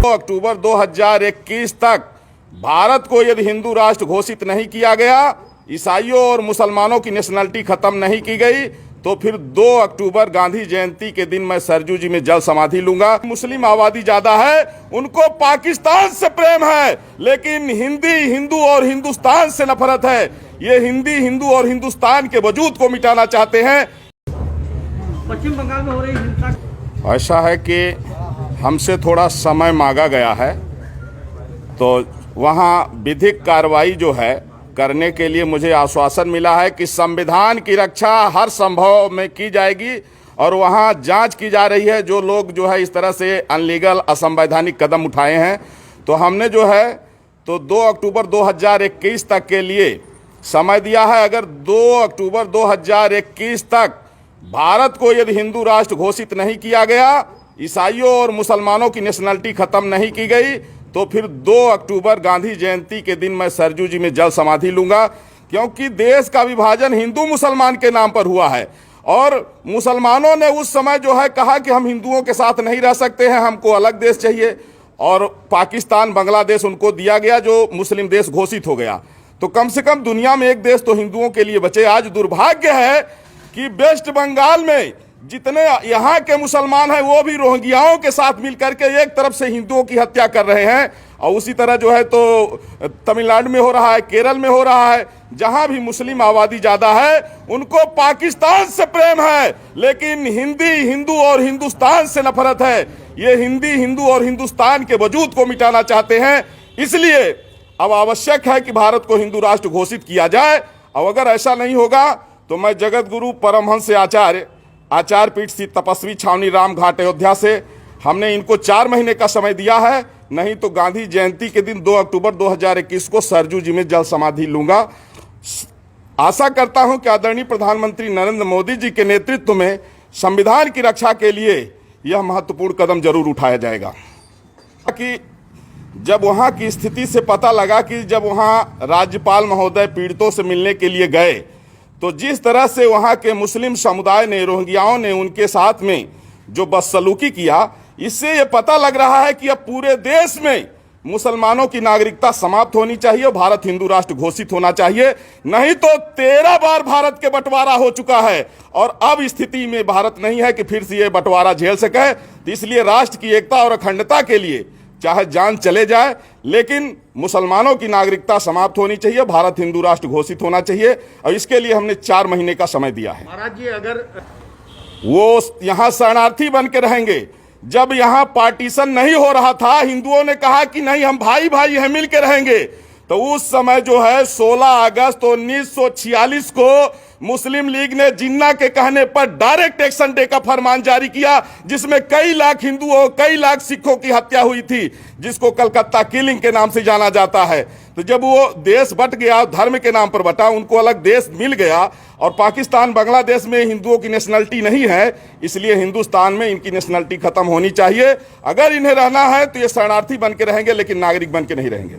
अक्टूबर 2021 तक भारत को यदि हिंदू राष्ट्र घोषित नहीं किया गया, ईसाइयों और मुसलमानों की नेशनलिटी खत्म नहीं की गई, तो फिर 2 अक्टूबर गांधी जयंती के दिन मैं सरजू जी में जल समाधि लूंगा। मुस्लिम आबादी ज्यादा है, उनको पाकिस्तान से प्रेम है, लेकिन हिंदू और हिंदुस्तान से नफरत है। ये हिंदू और हिंदुस्तान के वजूद को मिटाना चाहते हैं। पश्चिम बंगाल में हो रही हिंसा, ऐसा है कि हमसे थोड़ा समय मांगा गया है, तो वहाँ विधिक कार्रवाई जो है करने के लिए मुझे आश्वासन मिला है कि संविधान की रक्षा हर संभव में की जाएगी और वहाँ जांच की जा रही है। जो लोग जो है इस तरह से अनलीगल असंवैधानिक कदम उठाए हैं, तो हमने जो है तो 2 अक्टूबर 2021 तक के लिए समय दिया है। अगर 2 अक्टूबर 2021 तक भारत को यदि हिंदू राष्ट्र घोषित नहीं किया गया, ईसाइयों और मुसलमानों की नेशनलिटी खत्म नहीं की गई, तो फिर 2 अक्टूबर गांधी जयंती के दिन मैं सरजू जी में जल समाधि लूंगा। क्योंकि देश का विभाजन हिंदू मुसलमान के नाम पर हुआ है और मुसलमानों ने उस समय जो है कहा कि हम हिंदुओं के साथ नहीं रह सकते हैं, हमको अलग देश चाहिए, और पाकिस्तान बांग्लादेश उनको दिया गया जो मुस्लिम देश घोषित हो गया। तो कम से कम दुनिया में एक देश तो हिंदुओं के लिए बचे। आज दुर्भाग्य है कि वेस्ट बंगाल में जितने यहाँ के मुसलमान हैं वो भी रोहिंग्याओं के साथ मिलकर के एक तरफ से हिंदुओं की हत्या कर रहे हैं, और उसी तरह जो है तो तमिलनाडु में हो रहा है, केरल में हो रहा है। जहाँ भी मुस्लिम आबादी ज़्यादा है उनको पाकिस्तान से प्रेम है, लेकिन हिंदू और हिंदुस्तान से नफरत है। ये हिंदू और हिंदुस्तान के वजूद को मिटाना चाहते हैं। इसलिए अब आवश्यक है कि भारत को हिंदू राष्ट्र घोषित किया जाए, और अगर ऐसा नहीं होगा तो मैं जगत गुरु परमहंस आचार्य पीठ श्री तपस्वी छावनी राम घाट अयोध्या से हमने इनको 4 महीने का समय दिया है, नहीं तो गांधी जयंती के दिन 2 अक्टूबर 2021 को सरजू जी में जल समाधि लूंगा। आशा करता हूं कि आदरणीय प्रधानमंत्री नरेंद्र मोदी जी के नेतृत्व में संविधान की रक्षा के लिए यह महत्वपूर्ण कदम जरूर उठाया जाएगा। कि जब वहां की स्थिति से पता लगा कि जब वहां राज्यपाल महोदय पीड़ितों से मिलने के लिए गए, तो जिस तरह से वहाँ के मुस्लिम समुदाय ने, रोहिंग्याओं ने उनके साथ में जो बदसलूकी किया, इससे ये पता लग रहा है कि अब पूरे देश में मुसलमानों की नागरिकता समाप्त होनी चाहिए, भारत हिंदू राष्ट्र घोषित होना चाहिए। नहीं तो 13 बार भारत के बंटवारा हो चुका है और अब स्थिति में भारत नहीं है कि फिर से ये बंटवारा झेल सके। तो इसलिए राष्ट्र की एकता और अखंडता के लिए चाहे जान चले जाए, लेकिन मुसलमानों की नागरिकता समाप्त होनी चाहिए, भारत हिंदू राष्ट्र घोषित होना चाहिए, और इसके लिए हमने 4 महीने का समय दिया है। महाराज जी, अगर वो यहाँ शरणार्थी बन के रहेंगे, जब यहाँ पार्टीशन नहीं हो रहा था, हिंदुओं ने कहा कि नहीं हम भाई भाई हैं, मिल के रहेंगे, तो उस समय जो है 16 अगस्त 1946 को मुस्लिम लीग ने जिन्ना के कहने पर डायरेक्ट एक्शन डे का फरमान जारी किया, जिसमें कई लाख हिंदुओं, कई लाख सिखों की हत्या हुई थी, जिसको कलकत्ता किलिंग के नाम से जाना जाता है। तो जब वो देश बट गया, धर्म के नाम पर बटा, उनको अलग देश मिल गया, और पाकिस्तान बांग्लादेश में हिंदुओं की नेशनलिटी नहीं है, इसलिए हिंदुस्तान में इनकी नेशनलिटी खत्म होनी चाहिए। अगर इन्हें रहना है तो ये शरणार्थी बन के रहेंगे, लेकिन नागरिक बन के नहीं रहेंगे।